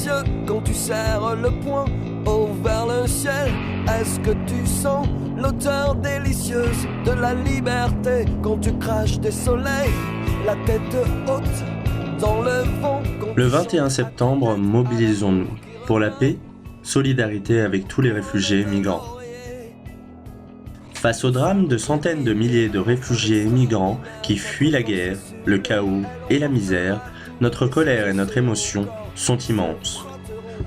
yeux quand tu serres le poing haut vers le ciel? Est-ce que tu sens l'odeur délicieuse de la liberté quand tu craches des soleils, la tête haute dans le vent? Le 21 septembre, mobilisons-nous pour la paix, solidarité avec tous les réfugiés et migrants. Face au drame de centaines de milliers de réfugiés et migrants qui fuient la guerre, le chaos et la misère, notre colère et notre émotion sont immenses.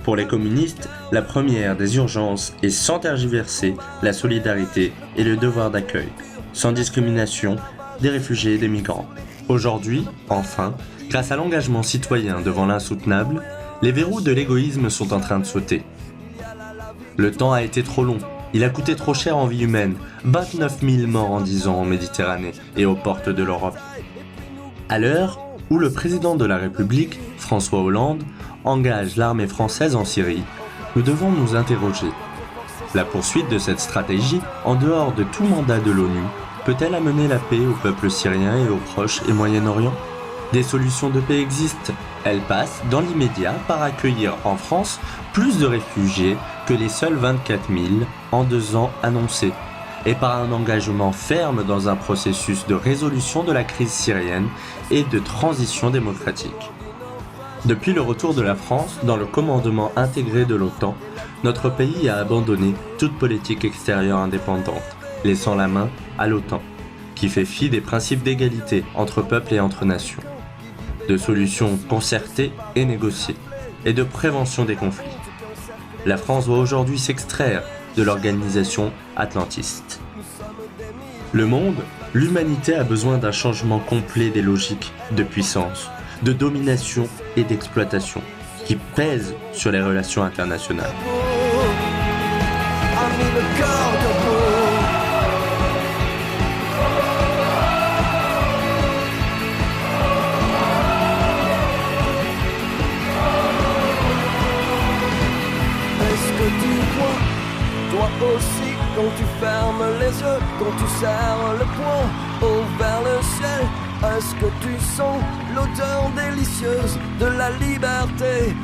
Pour les communistes, la première des urgences est sans tergiverser la solidarité et le devoir d'accueil, sans discrimination des réfugiés et des migrants. Aujourd'hui, enfin, grâce à l'engagement citoyen devant l'insoutenable, les verrous de l'égoïsme sont en train de sauter. Le temps a été trop long, il a coûté trop cher en vie humaine, 29 000 morts en 10 ans en Méditerranée et aux portes de l'Europe. À l'heure où le président de la République, François Hollande, engage l'armée française en Syrie, nous devons nous interroger. La poursuite de cette stratégie, en dehors de tout mandat de l'ONU, peut-elle amener la paix au peuple syrien et au Proche et Moyen-Orient ? Des solutions de paix existent. Elles passent, dans l'immédiat, par accueillir en France plus de réfugiés que les seuls 24 000 en 2 ans annoncés, et par un engagement ferme dans un processus de résolution de la crise syrienne et de transition démocratique. Depuis le retour de la France dans le commandement intégré de l'OTAN, notre pays a abandonné toute politique extérieure indépendante, laissant la main à l'OTAN, qui fait fi des principes d'égalité entre peuples et entre nations, de solutions concertées et négociées, et de prévention des conflits. La France doit aujourd'hui s'extraire de l'organisation atlantiste. Le monde, l'humanité a besoin d'un changement complet des logiques de puissance, de domination et d'exploitation qui pèsent sur les relations internationales. Est-ce que tu crois, toi aussi, quand tu fermes les yeux, quand tu serres le poing haut vers le ciel? Est-ce que tu sens l'odeur délicieuse de la liberté?